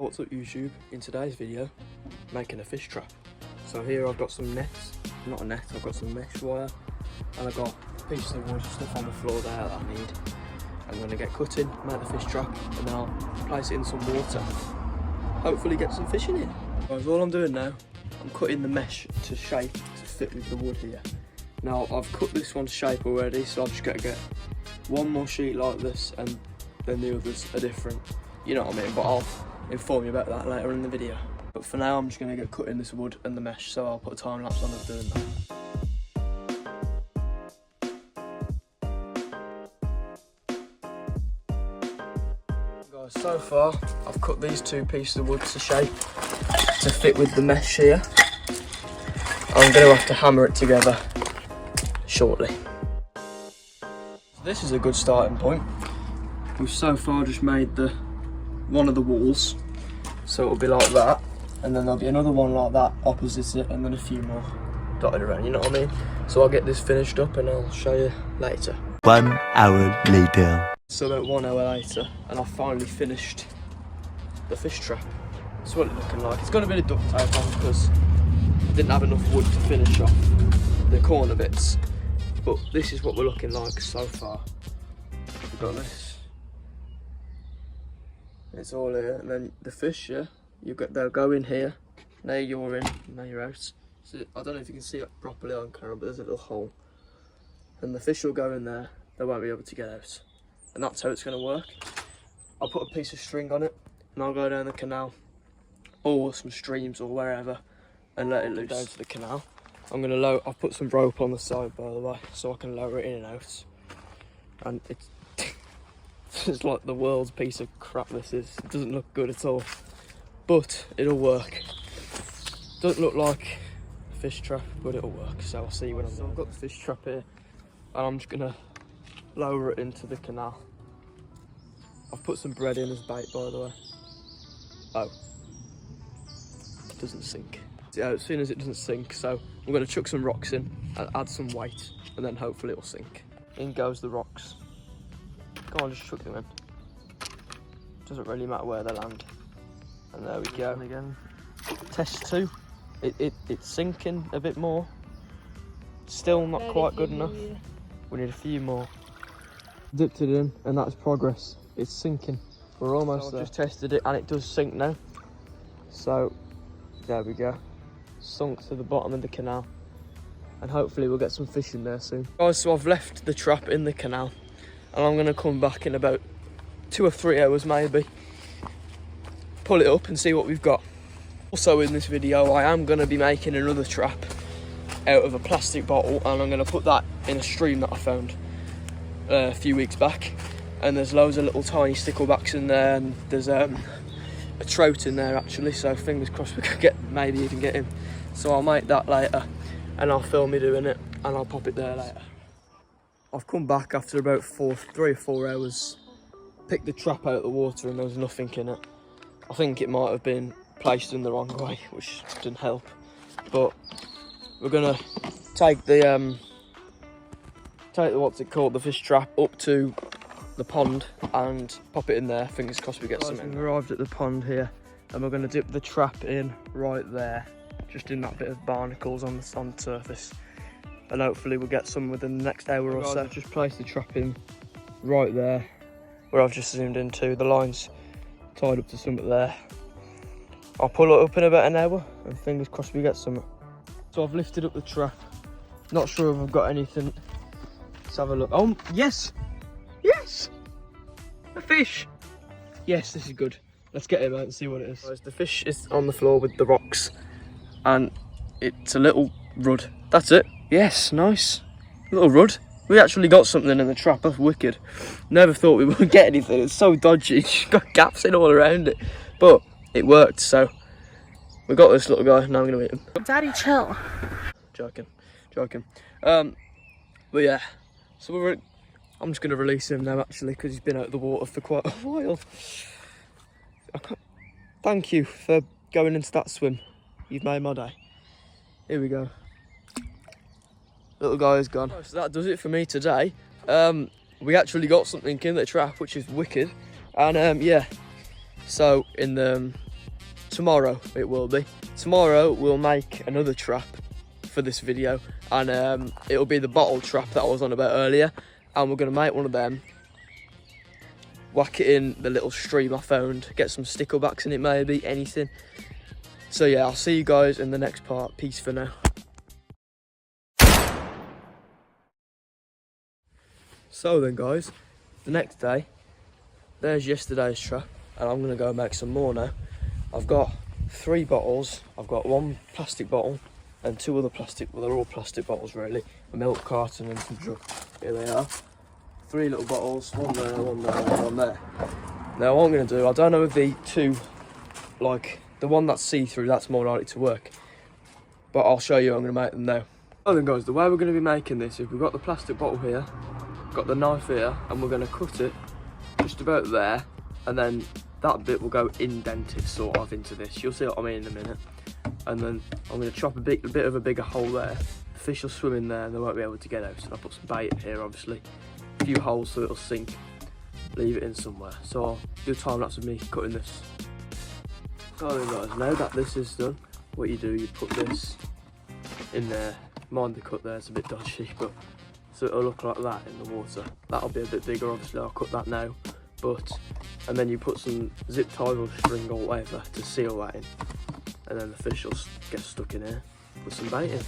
What's up YouTube? In today's video, making a fish trap. So here I've got some nets, not a net, I've got some mesh wire, and I've got pieces of wood, stuff on the floor there that I need. I'm going to get cutting, make the fish trap, and then I'll place it in some water. Hopefully get some fish in it. Guys, all I'm doing now, I'm cutting the mesh to shape to fit with the wood here. Now I've cut this one to shape already, so I've just got to get one more sheet like this, and then the others are different. You know what I mean? But I'll inform you about that later in the video. But for now I'm just going to get cutting this wood and the mesh, so I'll put a time lapse on of doing that. Guys, so far I've cut these two pieces of wood to shape to fit with the mesh here. I'm going to have to hammer it together shortly. So this is a good starting point. We've so far just made one of the walls, so it'll be like that, and then there'll be another one like that opposite it, and then a few more dotted around, you know what I mean? So I'll get this finished up and I'll show you later. 1 hour later. So about 1 hour later, and I've finally finished the fish trap. That's what it's looking like. It's got a bit of duct tape on because I didn't have enough wood to finish off the corner bits, but this is what we're looking like so far. We've got this. It's all here, and then the fish, yeah, they'll go in here. Now you're in, now you're out. So I don't know if you can see it properly on camera, but there's a little hole. And the fish will go in there, they won't be able to get out. And that's how it's going to work. I'll put a piece of string on it, and I'll go down the canal, or some streams or wherever, and let it loose down to the canal. I've put some rope on the side, by the way, so I can lower it in and out. And it's like the world's piece of crap this is. It doesn't look good at all, but it'll work. Doesn't look like a fish trap, but it'll work, so I'll see you when I'm done. I've got the fish trap here, and I'm just gonna lower it into the canal. I've put some bread in as bait, by the way. Oh, it doesn't sink. Yeah, as soon as it doesn't sink, so we're gonna chuck some rocks in and add some weight, and then hopefully it'll sink. In goes the rocks. Go on, just chuck them in. Doesn't really matter where they land. And there we go. And again, test 2. It's sinking a bit more. Still not quite good enough. We need a few more. Dipped it in, and that's progress. It's sinking. We're almost there. I've just tested it, and it does sink now. So there we go. Sunk to the bottom of the canal, and hopefully we'll get some fish in there soon. Guys, so I've left the trap in the canal, and I'm going to come back in about 2 or 3 hours maybe, pull it up and see what we've got. Also in this video I am going to be making another trap out of a plastic bottle, and I'm going to put that in a stream that I found a few weeks back, and there's loads of little tiny sticklebacks in there, and there's a trout in there actually, so fingers crossed we could maybe even get him. So I'll make that later, and I'll film me doing it, and I'll pop it there later. I've come back after about 3 or 4 hours, picked the trap out of the water, and there was nothing in it. I think it might have been placed in the wrong way, which didn't help. But we're gonna take the what's it called, the fish trap up to the pond and pop it in there. Fingers crossed we get some in. We've arrived at the pond here, and we're gonna dip the trap in right there, just in that bit of barnacles on the surface. And hopefully we'll get some within the next hour or so. I've just placed the trap in right there, where I've just zoomed into. The line's tied up to something there. I'll pull it up in about an hour, and fingers crossed we get some. So I've lifted up the trap. Not sure if I've got anything. Let's have a look. Oh, yes! Yes! A fish! Yes, this is good. Let's get him out and see what it is. Guys, the fish is on the floor with the rocks, and it's a little rudd. That's it. Yes, nice. Little rudd. We actually got something in the trap, that's wicked. Never thought we would get anything, it's so dodgy. It's got gaps in all around it. But it worked, so we got this little guy, now I'm gonna eat him. Daddy, chill. Joking. But yeah, so I'm just gonna release him now actually, because he's been out of the water for quite a while. Thank you for going into that swim. You've made my day. Here we go. Little guy is gone. So that does it for me today. We actually got something in the trap, which is wicked. And yeah, so in the tomorrow it will be. Tomorrow we'll make another trap for this video, and it'll be the bottle trap that I was on about earlier, and we're going to make one of them, whack it in the little stream I found, get some sticklebacks in it maybe, anything. So yeah, I'll see you guys in the next part. Peace for now. So then guys, the next day, there's yesterday's trap, and I'm going to go make some more now. I've got 3 bottles. I've got 1 plastic bottle and 2 other plastic, well they're all plastic bottles really, a milk carton and some drug. Here they are. 3 little bottles, 1 there, 1 there, 1 there. Now what I'm going to do, I don't know if the 2, like the one that's see-through, that's more likely to work, but I'll show you how I'm going to make them now. Oh then guys, the way we're going to be making this is we've got the plastic bottle here, got the knife here, and we're going to cut it just about there, and then that bit will go indented sort of into this. You'll see what I mean in a minute. And then I'm going to chop a bit of a bigger hole there. The fish will swim in there and they won't be able to get out. So I'll put some bait in here, obviously. A few holes so it'll sink. Leave it in somewhere. So I'll do a time lapse of me cutting this. So then guys, now that this is done, what you do, you put this in there. Mind the cut there, it's a bit dodgy, but so it'll look like that in the water. That'll be a bit bigger, obviously I'll cut that now. And then you put some zip ties or string or whatever to seal that in. And then the fish will get stuck in here, put some bait in.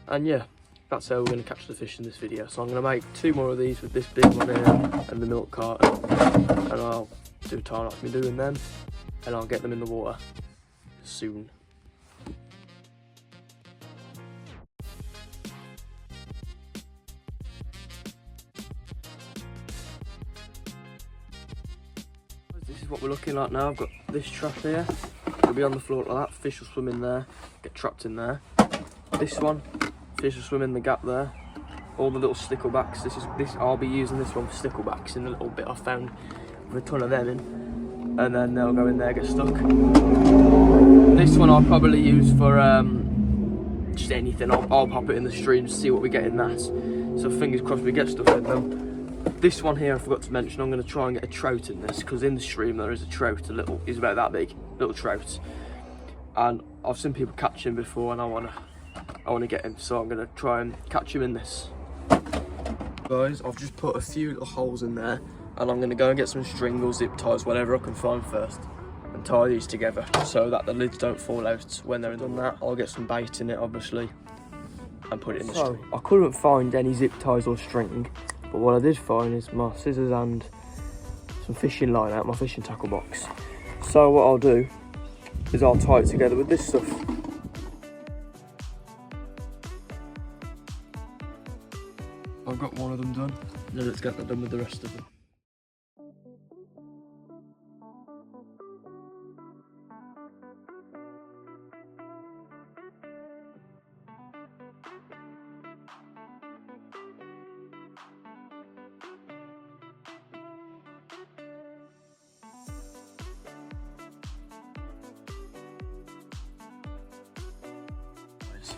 And yeah, that's how we're going to catch the fish in this video. So I'm going to make 2 more of these with this big one here and the milk carton. And I'll do a time lapse me doing them. And I'll get them in the water soon. This is what we're looking like now. I've got this trap here. It'll be on the floor like that. Fish will swim in there, get trapped in there. This one, fish will swim in the gap there. All the little sticklebacks. I'll be using this one for sticklebacks in the little bit I found with a ton of them in. And then they'll go in there, get stuck. This one I'll probably use for just anything. I'll pop it in the stream to see what we get in that. So fingers crossed we get stuff in them. This one here I forgot to mention, I'm going to try and get a trout in this, because in the stream there is a trout, he's about that big, little trout. And I've seen people catch him before and I want to get him, so I'm going to try and catch him in this. Guys, I've just put a few little holes in there, and I'm going to go and get some string or zip ties, whatever I can find first, and tie these together so that the lids don't fall out when they're done that. I'll get some bait in it obviously and put it in the stream. I couldn't find any zip ties or string, but what I did find is my scissors and some fishing line out my fishing tackle box. So what I'll do is I'll tie it together with this stuff. I've got one of them done, now let's get that done with the rest of them.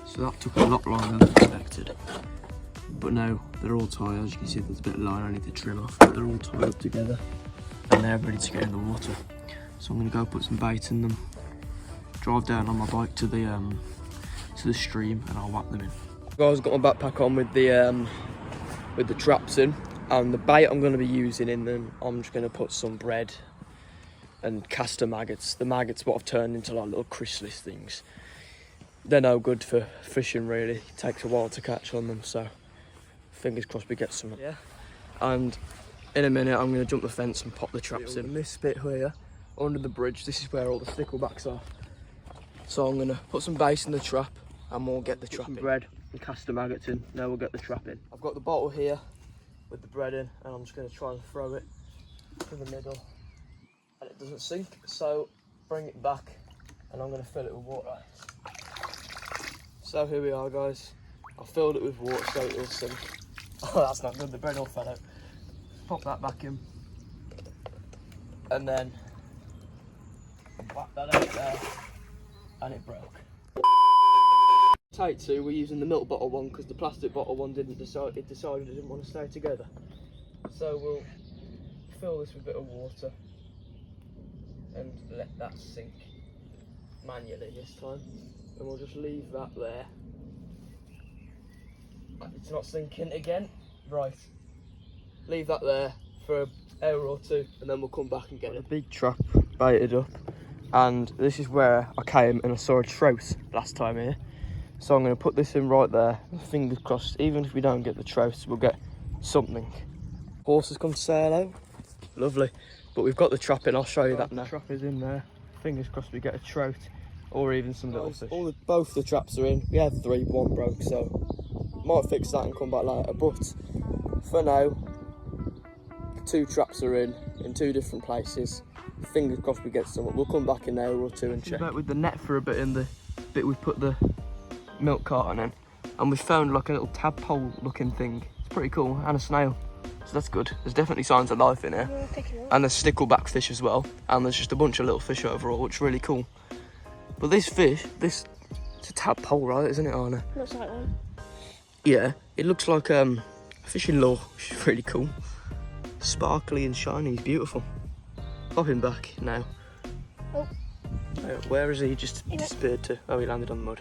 So that took a lot longer than expected, but now they're all tied. As you can see, there's a bit of line I need to trim off, but they're all tied up together and they're ready to get in the water. So I'm going to go put some bait in them, drive down on my bike to the stream, and I'll whack them in. Guys, got my backpack on with the traps in, and the bait I'm going to be using in them, I'm just going to put some bread and castor maggots. The maggots what I've turned into like little chrysalis things. They're no good for fishing really. It takes a while to catch on them, so fingers crossed we get some. Yeah. And in a minute I'm going to jump the fence and pop the traps in. This bit here, under the bridge, this is where all the sticklebacks are. So I'm going to put some bait in the trap and we'll get the trap in. Bread and castor maggots in, now we'll get the trap in. I've got the bottle here with the bread in, and I'm just going to try and throw it to the middle. And it doesn't sink, so bring it back and I'm going to fill it with water. So here we are guys, I filled it with water so it'll sink. Oh, that's not good, the bread all fell out. Pop that back in. And then whack that out there, and it broke. Take 2, we're using the milk bottle one because the plastic bottle one decided it didn't want to stay together. So we'll fill this with a bit of water and let that sink. manually this time, and we'll just leave that there. It's not sinking again. Right, leave that there for an hour or two, and then we'll come back and get it. The big trap baited up, and this is where I came and I saw a trout last time here. So I'm going to put this in right there. Fingers crossed, even if we don't get the trout, we'll get something. Horse has come to say hello. Lovely. But we've got the trap in, I'll show you that now. The trap is in there. Fingers crossed we get a trout or even some little fish. Both the traps are in. We had 3, but 1 broke, so might fix that and come back later. But for now, 2 traps are in 2 different places. Fingers crossed we get some. We'll come back in an hour or 2 and check. Back with the net for a bit in the bit we put the milk carton in, and we found like a little tadpole looking thing. It's pretty cool, and a snail. So that's good. There's definitely signs of life in here. And there's stickleback fish as well. And there's just a bunch of little fish overall, which is really cool. But this fish, it's a tadpole, right? Isn't it, Anna? Looks like one. Yeah, it looks like a fishing lure, which is really cool. Sparkly and shiny, he's beautiful. Pop him back now. Oh. Where is he? Just disappeared to? Oh, he landed on the mud.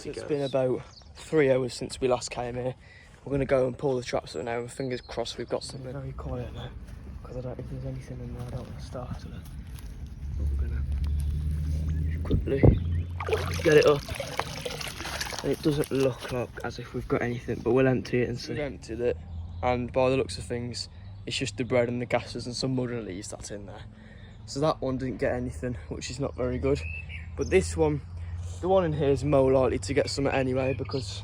It's been about 3 hours since we last came here. We're going to go and pull the traps up now, and fingers crossed we've got something. Very quiet now, because I don't think there's anything in there. I don't want to start it. But we're going to quickly get it up. And it doesn't look like as if we've got anything, but we'll empty it and see. We've emptied it, and by the looks of things, it's just the bread and the gases and some mud and leaves that's in there. So that one didn't get anything, which is not very good. But this one, the one in here is more likely to get something anyway, because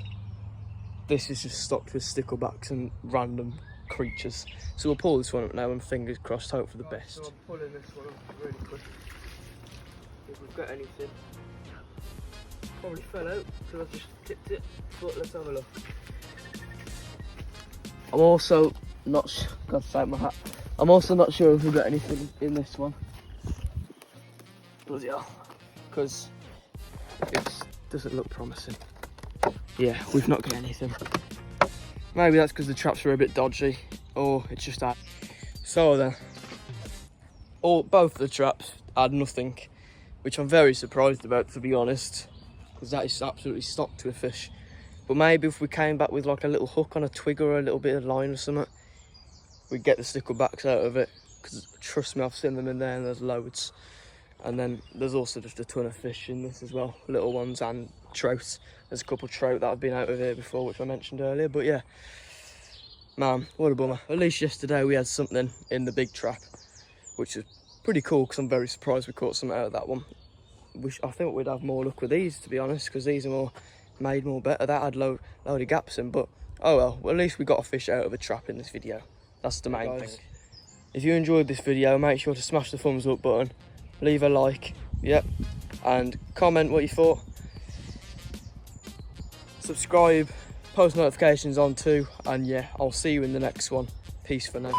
this is just stocked with sticklebacks and random creatures. So we'll pull this one up now and fingers crossed, hope for the best. So I'm pulling this one up really quick. If we've got anything. Probably fell out because I've just tipped it, but let's have a look. I'm also not sure, God save my hat. I'm also not sure if we've got anything in this one. Bloody hell. Because it doesn't look promising. Yeah, we've not got anything. Maybe that's because the traps were a bit dodgy, or it's just that. So then, both the traps had nothing, which I'm very surprised about, to be honest, because that is absolutely stocked with fish. But maybe if we came back with like a little hook on a twig or a little bit of line or something, we'd get the sticklebacks out of it, because trust me, I've seen them in there and there's loads. And then there's also just a ton of fish in this as well, little ones and trout. There's a couple of trout that have been out of here before, which I mentioned earlier, but yeah. Man, what a bummer. At least yesterday we had something in the big trap, which is pretty cool, because I'm very surprised we caught something out of that one. I think we'd have more luck with these, to be honest, because these are made more better. That had load of gaps in, but oh well, at least we got a fish out of a trap in this video. That's the main thing. If you enjoyed this video, make sure to smash the thumbs up button, leave a like, and comment what you thought. Subscribe, post notifications on too, and yeah, I'll see you in the next one. Peace for now.